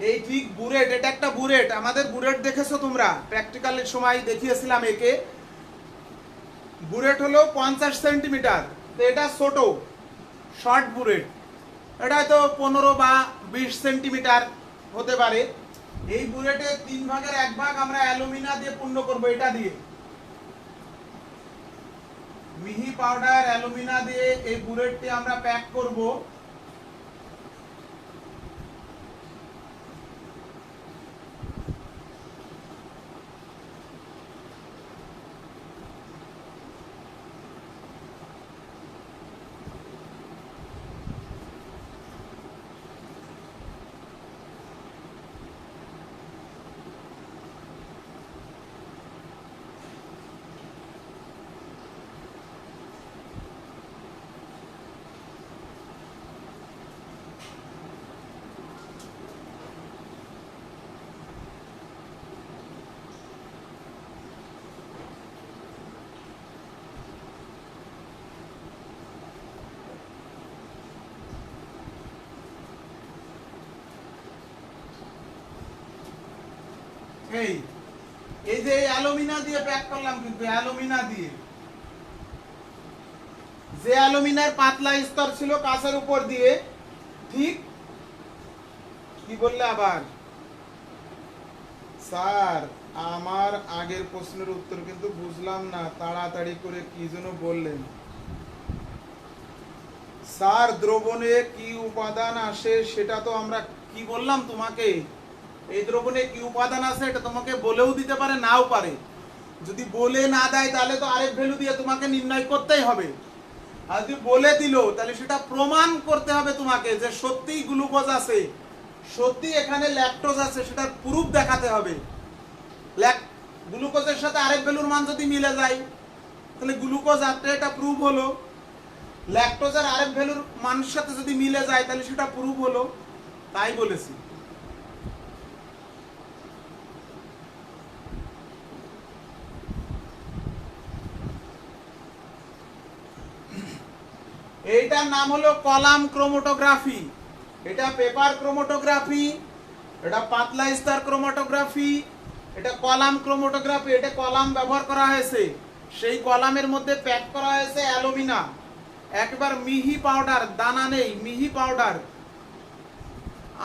এই ঠিক বুলেট, এটা একটা বুলেট। আমাদের বুলেট দেখেছো তোমরা, প্র্যাকটিক্যালের সময় দেখিয়েছিলাম একে। বুলেট হলো 50 সেন্টিমিটার, তো এটা ছোট শর্ট বুলেট। এটা হয়তো 15 বা 20 সেন্টিমিটার হতে পারে। এই বুলেটে 3 ভাগের 1 ভাগ আমরা অ্যালুমিনা দিয়ে পূর্ণ করব। এটা দিয়ে মিহি পাউডার অ্যালুমিনা দিয়ে এই বুলেটটি আমরা প্যাক করব। এই এই যে অ্যালুমিনা দিয়ে প্যাক করলাম, কিন্তু অ্যালুমিনা দিয়ে, যে অ্যালুমিনার পাতলা স্তর ছিল কাঁচের উপর দিয়ে, ঠিক কি বললে আবার স্যার? আমার আগের প্রশ্নের উত্তর কিন্তু বুঝলাম না, তাড়াতাড়ি করে কি যেন বললেন স্যার। দ্রবণে কি উপাদান আসে সেটা তো আমরা কি বললাম তোমাকে? এই দ্রবণে কি উপাদান আছে এটা তোমাকে বলেও দিতে পারে, নাও পারে। যদি বলে না দেয় তাহলে তো আরেক ভ্যালু দিয়ে তোমাকে নির্ণয় করতেই হবে। আর যদি বলে দিল তাহলে সেটা প্রমাণ করতে হবে তোমাকে যে সত্যিই গ্লুকোজ আছে, সত্যি এখানে ল্যাকটোজ আছে, সেটার প্রুফ দেখাতে হবে। গ্লুকোজের সাথে আরেক ভ্যালুর মান যদি মিলে যায় তাহলে গ্লুকোজ আছে, এটা প্রুফ হলো। ল্যাকটোজের আরেক ভ্যালুর মানের সাথে যদি মিলে যায় তাহলে সেটা প্রুফ হলো। তাই বলেছি। এইটার নাম হলো কলাম ক্রোমাটোগ্রাফি। এটা পেপার ক্রোমাটোগ্রাফি, এটা পাতলা স্তর ক্রোমাটোগ্রাফি, এটা কলাম ক্রোমাটোগ্রাফি। এটা কলাম ব্যবহার করা হয়েছে, সেই কলামের মধ্যে প্যাক করা হয়েছে অ্যালুমিনা, একবার মিহি পাউডার, দানা নেই, মিহি পাউডার,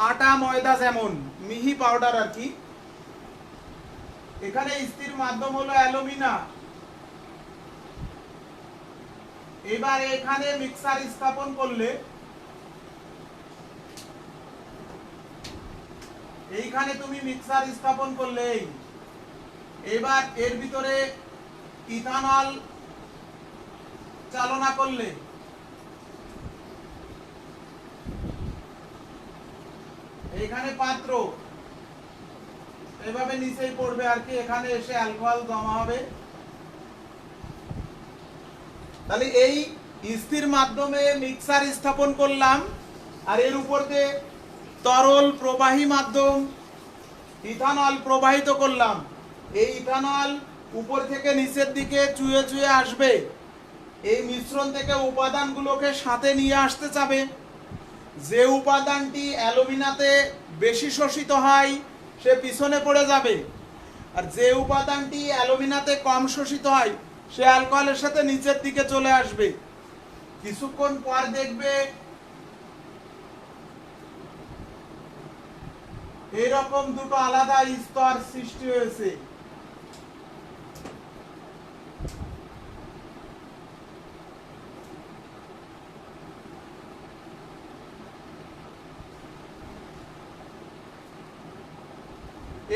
আটা ময়দা যেমন মিহি পাউডার আর কি। এখানে স্থির মাধ্যম হলো অ্যালুমিনা। এবার এখানে মিক্সার স্থাপন করলে, এইখানে তুমি মিক্সার স্থাপন করলে, এবার এর ভিতরে ইথানল চালনা করলে, এইখানে পাত্র এভাবে নিচেই পড়বে আর কি, এখানে এসে অ্যালকোহল জমা হবে। তাহলে এই স্থির মাধ্যমে মিক্সার স্থাপন করলাম, আর এর উপর দিয়ে তরল প্রবাহী মাধ্যম ইথানল প্রবাহিত করলাম। এই ইথানল উপর থেকে নিচের দিকে চুয়ে চুয়ে আসবে, এই মিশ্রণ থেকে উপাদানগুলোকে সাথে নিয়ে আসতে চাবে। যে উপাদানটি অ্যালুমিনাতে বেশি শোষিত হয় সে পিছনে পড়ে যাবে, আর যে উপাদানটি অ্যালুমিনাতে কম শোষিত হয় সে অ্যালকোহলের সাথে নিচের দিকে চলে আসবে। কিছুক্ষণ পর দেখবে এরকম দুটো আলাদা স্তর সৃষ্টি হয়েছে।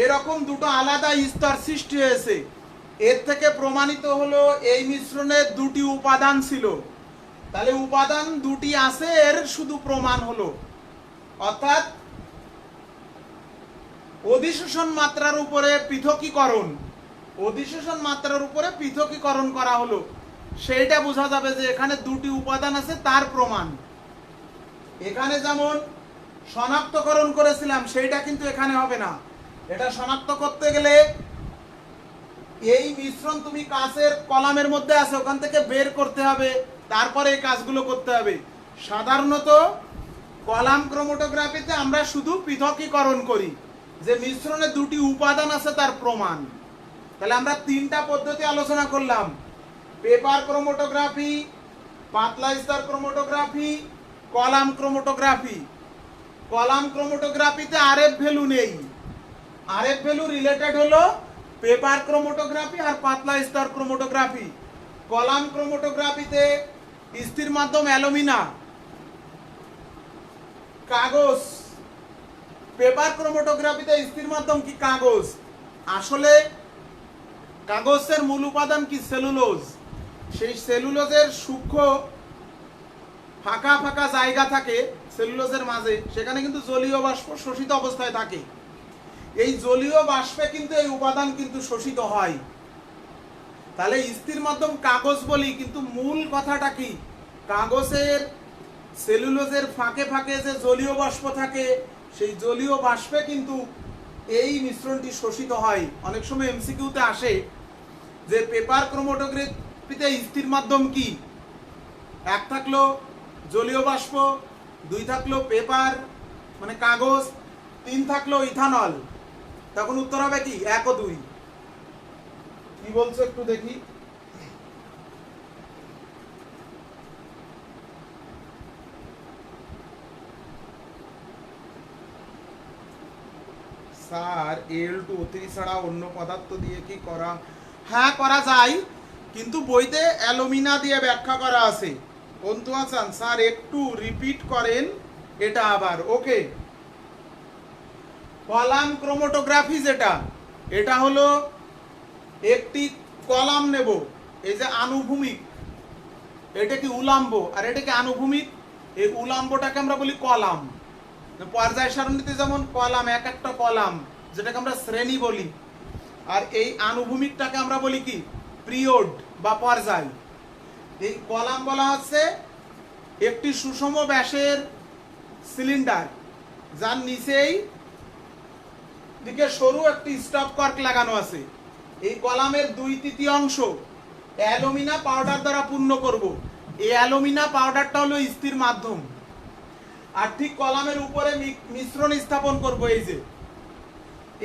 এরকম দুটো আলাদা স্তর সৃষ্টি হয়েছে। এর থেকে প্রমাণিত হলো এই মিশ্রণের দুটি উপাদান ছিল। তাহলে উপাদান দুটি আছে এর শুধু প্রমাণ হলো, অর্থাৎ অধিশোষণ মাত্রার উপরে পৃথকীকরণ, অধিশোষণ মাত্রার উপরে পৃথকীকরণ করা হলো, সেইটা বোঝা যাবে যে এখানে দুটি উপাদান আছে তার প্রমাণ। এখানে যেমন শনাক্তকরণ করেছিলাম সেইটা কিন্তু এখানে হবে না। এটা শনাক্ত করতে গেলে এই মিশ্রণ তুমি কাঁচের কলামের মধ্যে আছে ওখান থেকে বের করতে হবে, তারপরে এই কাজগুলো করতে হবে। সাধারণত কলাম ক্রোমাটোগ্রাফিতে আমরা শুধু পৃথকীকরণ করি, যে মিশ্রণে দুটি উপাদান আছে তার প্রমাণ। তাহলে আমরা তিনটা পদ্ধতি আলোচনা করলাম: পেপার ক্রোমাটোগ্রাফি, পাতলা স্তর ক্রোমাটোগ্রাফি, কলাম ক্রোমাটোগ্রাফি। কলাম ক্রোমাটোগ্রাফিতে আরএফ ভ্যালু নেই, আরএফ ভ্যালু রিলেটেড হলো পেপার ক্রোমাটোগ্রাফি আর পাতলা স্তর ক্রোমাটোগ্রাফি। কলাম ক্রোমাটোগ্রাফিতে স্থির মাধ্যম অ্যালুমিনা, কাগজ। পেপার ক্রোমাটোগ্রাফিতে স্থির মাধ্যম কি? কাগজ। আসলে কাগজের মূল উপাদান কি? সেলুলোজ। সেই সেলুলোজের সূক্ষ্ম ফাঁকা ফাঁকা জায়গা থাকে সেলুলোজের মাঝে, সেখানে কিন্তু জলীয় বাষ্প শোষিত অবস্থায় থাকে। এই জলীয় বাষ্পে কিন্তু এই উপাদান কিন্তু শোষিত হয়। তাহলে স্থির মাধ্যম কাগজ বলি, কিন্তু মূল কথাটা কি? কাগজের সেলুলোজের ফাঁকে ফাঁকে যে জলীয় বাষ্প থাকে, সেই জলীয় বাষ্পে কিন্তু এই মিশ্রণটি শোষিত হয়। অনেক সময় এমসিকিউতে আসে যে পেপার ক্রোমাটোগ্রাফিতে স্থির মাধ্যম কি? এক থাকলো জলীয় বাষ্প, দুই থাকলো পেপার মানে কাগজ, তিন থাকলো ইথানল। তখন উত্তর হবে কি? 1 ও 2। কি বলছো একটু দেখি। স্যার Al2O3 ছাড়া অন্য পদার্থ দিয়ে কি করা? হ্যাঁ, করা যায়, কিন্তু বইতে অ্যালুমিনা দিয়ে ব্যাখ্যা করা আছে। অন্তু হাসান স্যার একটু রিপিট করেন এটা আবার। ওকে, কলাম ক্রোমাটোগ্রাফি যেটা, এটা হলো একটি কলাম নেব, এই যে আনুভূমিক, এটা কি উলম্ব আর এটা কি আনুভূমিক। এই উলম্বটাকে আমরা বলি কলাম। পর্যায় সারণীতে যেমন কলাম, এক একটা কলাম, যেটাকে আমরা শ্রেণী বলি, আর এই আনুভূমিকটাকে আমরা বলি কি? পিরিয়ড বা পর্যায়। এই কলাম বলা হচ্ছে একটি সুষম ব্যাসের সিলিন্ডার, যার নিচেই দিকে সরু একটি স্টপ কর্ক লাগানো আছে। এই কলামের 2/3 অ্যালুমিনা পাউডার দ্বারা পূর্ণ করব। এই অ্যালুমিনা পাউডারটা হলো স্থির মাধ্যম। আর ঠিক কলামের উপরে মিশ্রণ স্থাপন করব। এই যে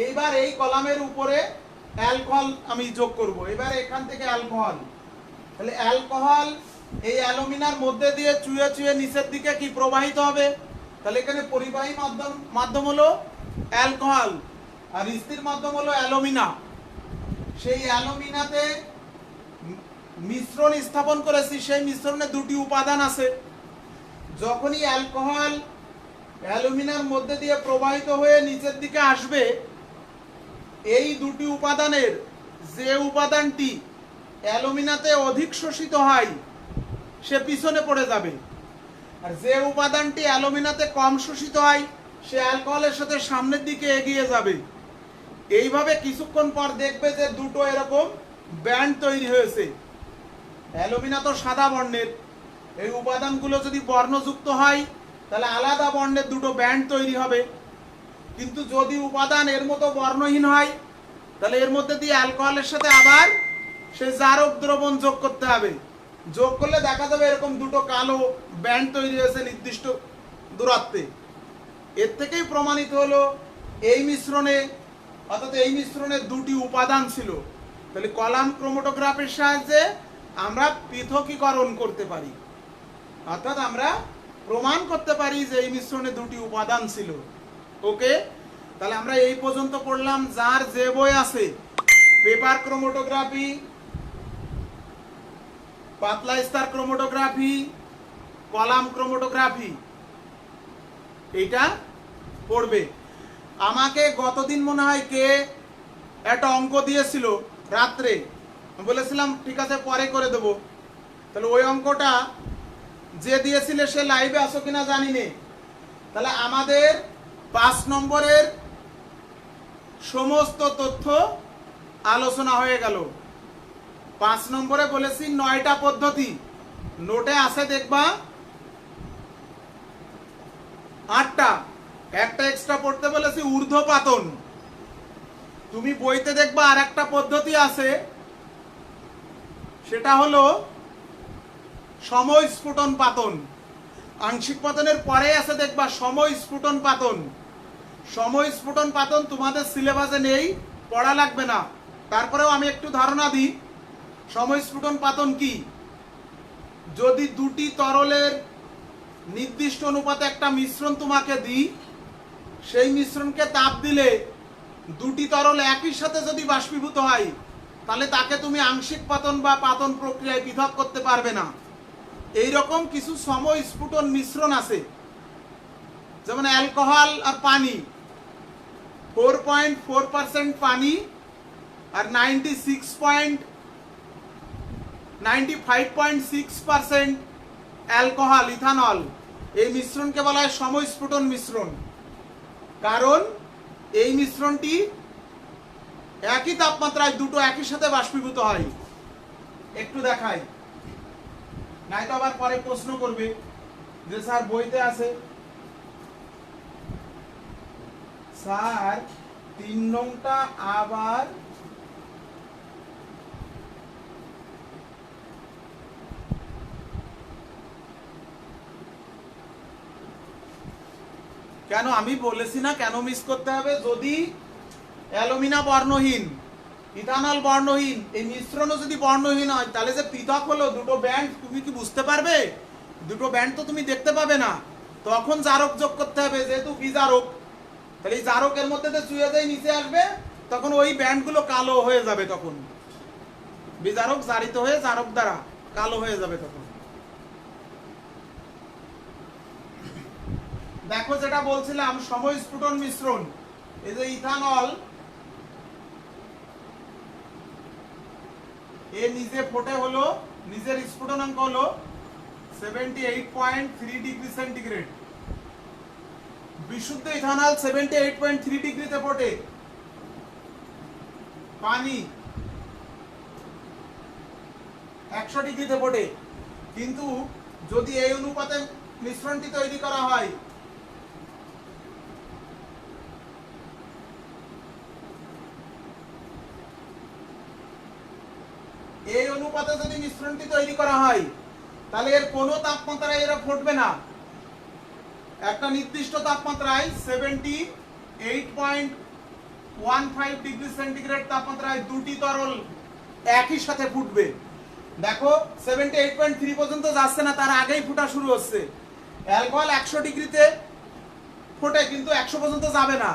এইবার এই কলামের উপরে অ্যালকোহল আমি যোগ করব। এবার এখান থেকে অ্যালকোহল, তাহলে অ্যালকোহল এই অ্যালুমিনার মধ্যে দিয়ে চুয়ে চুয়ে নিচের দিকে কি প্রবাহিত হবে। তাহলে এখানে পরিবাহী মাধ্যম হলো অ্যালকোহল আর স্থির মাধ্যম হলো অ্যালুমিনা। সেই অ্যালুমিনাতে মিশ্রণ স্থাপন করেছি, সেই মিশ্রণে দুটি উপাদান আছে। যখনই অ্যালকোহল অ্যালুমিনার মধ্যে দিয়ে প্রবাহিত হয়ে নিচের দিকে আসবে, এই দুটি উপাদানের যে উপাদানটি অ্যালুমিনাতে অধিক শোষিত হয় সে পিছনে পড়ে যাবে, আর যে উপাদানটি অ্যালুমিনাতে কম শোষিত হয় সে অ্যালকোহলের সাথে সামনের দিকে এগিয়ে যাবে। এইভাবে কিছুক্ষণ পর দেখবে যে দুটো এরকম ব্যান্ড তৈরি হয়েছে। অ্যালুমিনা তো সাদা বর্ণের, এই উপাদানগুলো যদি বর্ণযুক্ত হয় তাহলে আলাদা বর্ণের দুটো ব্যান্ড তৈরি হবে। কিন্তু যদি উপাদান এর মতো বর্ণহীন হয় তাহলে এর মধ্যে দিয়ে অ্যালকোহলের সাথে আবার সে জারক দ্রবণ যোগ করতে হবে। যোগ করলে দেখা যাবে এরকম দুটো কালো ব্যান্ড তৈরি হয়েছে নির্দিষ্ট দূরত্বে। এর থেকেই প্রমাণিত হলো এই মিশ্রণে, অর্থাৎ এই মিশ্রণে দুটি উপাদান ছিল। তাহলে কলাম ক্রোমাটোগ্রাফির সাহায্যে আমরা পৃথকীকরণ করতে পারি, অর্থাৎ আমরা প্রমাণ করতে পারি যে এই মিশ্রণে দুটি উপাদান ছিল। ওকে, তাহলে আমরা এই পর্যন্ত পড়লাম যার যে বই আছে, পেপার ক্রোমাটোগ্রাফি, পাতলা স্তর ক্রোমাটোগ্রাফি, কলাম ক্রোমাটোগ্রাফি, এইটা পড়বে। আমাকে গতদিন মনে হয় কে একটা অঙ্ক দিয়েছিল রাত্রে, বলেছিলাম ঠিক আছে পরে করে দেবো। তাহলে ওই অঙ্কটা যে দিয়েছিলে সে লাইভে আসো কিনা জানি নে। তাহলে আমাদের 5 নম্বরের সমস্ত তথ্য আলোচনা হয়ে গেল। 5 নম্বরে বলেছি 9টা পদ্ধতি, নোটে আছে দেখবা 8টা, একটা এক্সট্রা পড়তে বলেছি ঊর্ধ্বপাতন। তুমি বইতে দেখবা আর একটা পদ্ধতি আছে, সেটা হলো সময় স্ফুটন পাতন। আংশিক পতনের পরে আছে দেখবা সময় স্ফুটন পাতন। সময় স্ফুটন পাতন তোমাদের সিলেবাসে নেই, পড়া লাগবে না, তারপরেও আমি একটু ধারণা দিই। সময় স্ফুটন পাতন কি? যদি দুটি তরলের নির্দিষ্ট অনুপাতে একটা মিশ্রণ তোমাকে দিই, সেই মিশ্রণকে তাপ দিলে দুটি তরল একই সাথে যদি বাষ্পীভূত হয়, তাহলে তাকে তুমি আংশিক পাতন বা পাতন প্রক্রিয়ায় পৃথক করতে পারবে না। এই রকম কিছু সময় স্ফুটন মিশ্রণ আছে, যেমন অ্যালকোহল আর পানি, 4.4% পানি আর 95.6% অ্যালকোহল, ইথানল। এই মিশ্রণকে বলা হয় সময় স্ফুটন মিশ্রণ, কারণ এই মিশ্রণটি একই তাপমাত্রায় দুটো একই সাথে বাষ্পীভূত হয়। একটু দেখাই, নাই তো আবার পরে প্রশ্ন করবে যে স্যার বইতে আছে। স্যার 3 নংটা আবার কেন আমি বলেছি না কেন মিস করতে হবে? যদি অ্যালুমিনা বর্ণহীন, ইথানল বর্ণহীন, এই মিশ্রণও যদি বর্ণহীন হয়, তাহলে যে পৃথক হলো দুটো ব্যান্ড, তুমি কি বুঝতে পারবে? দুটো ব্যান্ড তো তুমি দেখতে পাবে না। তখন জারক যোগ করতে হবে, যেহেতু বিজারক, তাহলে এই জারকের মধ্যে যে চুয়ে যায় নিচে আসবে, তখন ওই ব্যান্ডগুলো কালো হয়ে যাবে। তখন বিজারক জারিত হয়ে জারক দ্বারা কালো হয়ে যাবে। তখন দেখো যেটা বলছিলাম সময় স্ফুটন মিশ্রণ, এই যে ইথানল এ নিজে ফোটে হলো, নিজের স্ফুটনাঙ্ক হলো 78.3 ডিগ্রি সেন্টিগ্রেড। বিশুদ্ধ ইথানল 78.3 ডিগ্রিতে ফোটে। পানি 100 ডিগ্রিতে ফোটে। কিন্তু যদি এই অনুপাতে মিশ্রণটি তৈরি করা হয়, এই অনুপাতে যদি মিশ্রণটি তৈরি করা হয়, তাহলে এর কোনো তাপমাত্রায় এরা ফুটবে না। একটা নির্দিষ্ট তাপমাত্রায় 78.15 ডিগ্রি সেন্টিগ্রেড তাপমাত্রায় দুটি তরল একই সাথে ফুটবে। দেখো 78.3 পর্যন্ত যাচ্ছে না, তার আগেই ফুটা শুরু হচ্ছে। অ্যালকোহল 100 ডিগ্রিতে ফোটে, কিন্তু 100 পর্যন্ত যাবে না,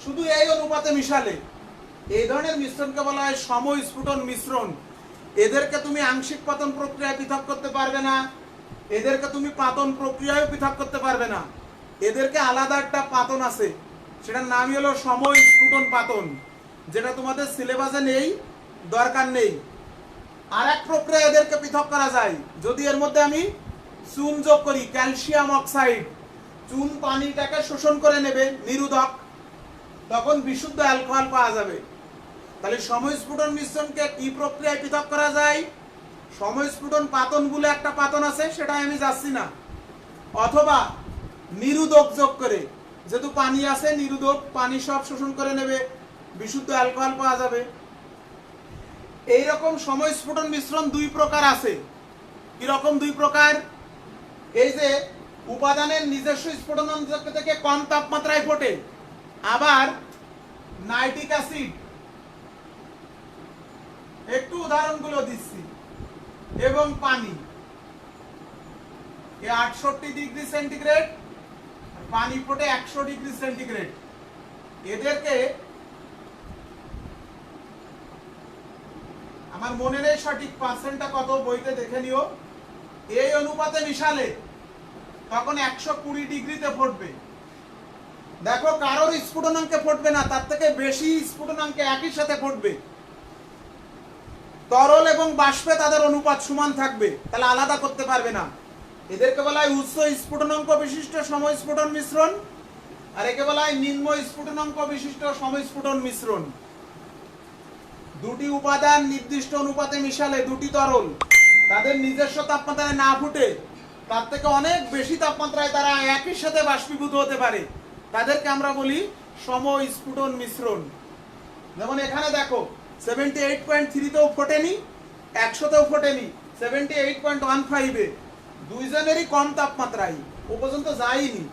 শুধু এই অনুপাতে মিশালে। এই ধরনের মিশ্রণকে বলা হয় সময় স্ফুটন মিশ্রণ। এদেরকে তুমি আংশিক পাতন প্রক্রিয়ায় পৃথক করতে পারবে না, এদেরকে তুমি পাতন প্রক্রিয়ায় পৃথক করতে পারবে না। এদেরকে আলাদা একটা পাতন আছে, সেটার নামই হলো সময় স্ফুটন পাতন, যেটা তোমাদের সিলেবাসে নেই, দরকার নেই। আর এক প্রক্রিয়া এদেরকে পৃথক করা যায়, যদি এর মধ্যে আমি চুন যোগ করি, ক্যালসিয়াম অক্সাইড। চুন পানিটাকে শোষণ করে নেবে, নিরোধক, তখন বিশুদ্ধ অ্যালকোহল পাওয়া যাবে। তাহলে সময় স্ফুটন মিশ্রণকে কি প্রক্রিয়ায় পৃথক করা যায়? সময় স্ফুটন পাতন বলে একটা পাতন আছে, সেটা আমি যাচ্ছি না। অথবা নিরোধক যোগ করে, যেহেতু পানি আছে, নিরোধক পানি সব শোষণ করে নেবে, বিশুদ্ধ অ্যালকোহল পাওয়া যাবে। এইরকম সময় স্ফুটন মিশ্রণ 2 প্রকার আছে। কিরকম 2 প্রকার? এই যে উপাদানের নিজস্ব স্ফুটনাঙ্ক থেকে কম তাপমাত্রায় ফোটে, আবার নাইট্রিক অ্যাসিড, একটু উদাহরণগুলো দিচ্ছি, এবং পানি, 68 ডিগ্রি সেন্টিগ্রেড, পানি ফোটে 100 ডিগ্রি সেন্টিগ্রেড। এদেরকে আমার মনে নেই সঠিক পার্সেন্টটা কত, বইতে দেখে নিও। এই অনুপাতে মিশালে তখন 120 ডিগ্রিতে ফুটবে। দেখো কারোর স্ফুটনাঙ্কে ফুটবে না, তার থেকে বেশি স্ফুটনাঙ্কে একই সাথে ফুটবে। তরল এবং বাষ্পে তাদের অনুপাত সমান থাকবে, তাহলে আলাদা করতে পারবে না। এদেরকে বলা হয় উচ্চ স্ফুটনাঙ্ক বিশিষ্ট সমস্ফুটন মিশ্রণ, আর একে বলা হয় নিম্ন স্ফুটনাঙ্ক বিশিষ্ট সমস্ফুটন মিশ্রণ। দুটি উপাদান নির্দিষ্ট অনুপাতে মিশালে দুটি তরল তাদের নিজস্ব তাপমাত্রায় না ফুটে তার থেকে অনেক বেশি তাপমাত্রায় তারা একই সাথে বাষ্পীভূত হতে পারে, তাদেরকে আমরা বলি সমস্ফুটন মিশ্রণ। যেমন এখানে দেখো 78.3তেও ফোটেনি, 100তেও ফোটেনি, 78.15 দুইজনেরই কম তাপমাত্রায় ও পর্যন্ত যায়নি।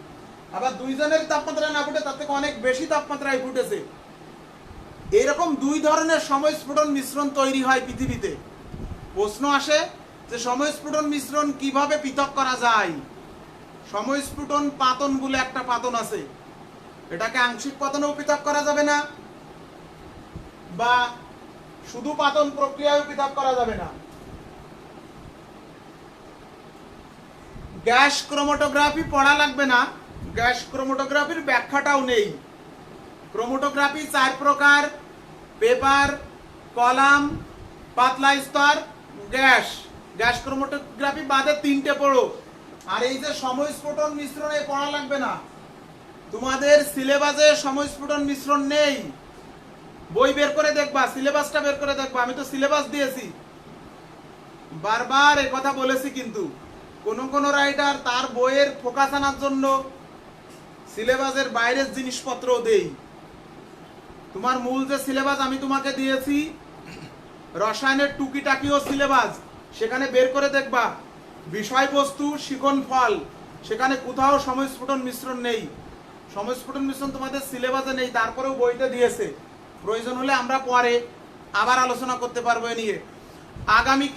আবার দুইজনের তাপমাত্রায় না ফুটে তার থেকে অনেক বেশি তাপমাত্রায় ফুটেছে। এরকম দুই ধরনের সমস্ফুটন মিশ্রণ তৈরি হয় পৃথিবীতে। প্রশ্ন আসে যে সমস্ফুটন মিশ্রণ কিভাবে পৃথক করা যায়। সমস্ফুটন পাতন বলে একটা পাতন আছে, এটাকে আংশিক পাতনেও পৃথক করা যাবে না, বা শুধু পাতন প্রক্রিয়ায় পৃথক করা যাবে না। গ্যাস ক্রোমাটোগ্রাফি পড়া লাগবে না, গ্যাস ক্রোমাটোগ্রাফির ব্যাখ্যাটাও নেই। ক্রোমাটোগ্রাফি 4 প্রকার: পেপার, কলাম, পাতলা স্তর, গ্যাস। গ্যাস ক্রোমাটোগ্রাফি বাদে 3টে পড়ো। আর এই যে সমস্ফুটন মিশ্রণে পড়া লাগবে না, তোমাদের সিলেবাসে সমস্ফুটন মিশ্রণ নেই। বই বের করে দেখবা, সিলেবাসটা বের করে দেখবা। আমি তো সিলেবাস দিয়েছি, বারবার এই কথা বলেছি, কিন্তু কোন রাইটার তার বইয়ের ফোকাস আনার জন্য সিলেবাসের বাইরের জিনিসপত্রও দেই। তোমার মূল যে সিলেবাস আমি তোমাকে দিয়েছি, রসায়নের টুকিটাকিও সিলেবাস, সেখানে বের করে দেখবা বিষয়বস্তু, শিখন ফল, সেখানে কোথাও সমস্ফুটন মিশ্রণ নেই। সমস্ফুটন মিশ্রণ তোমাদের সিলেবাসে নেই, তারপরেও বইতে দিয়েছে। প্রয়োজন হলে আমরা পরে আবার আলোচনা করতে পারবো এ নিয়ে। আগামী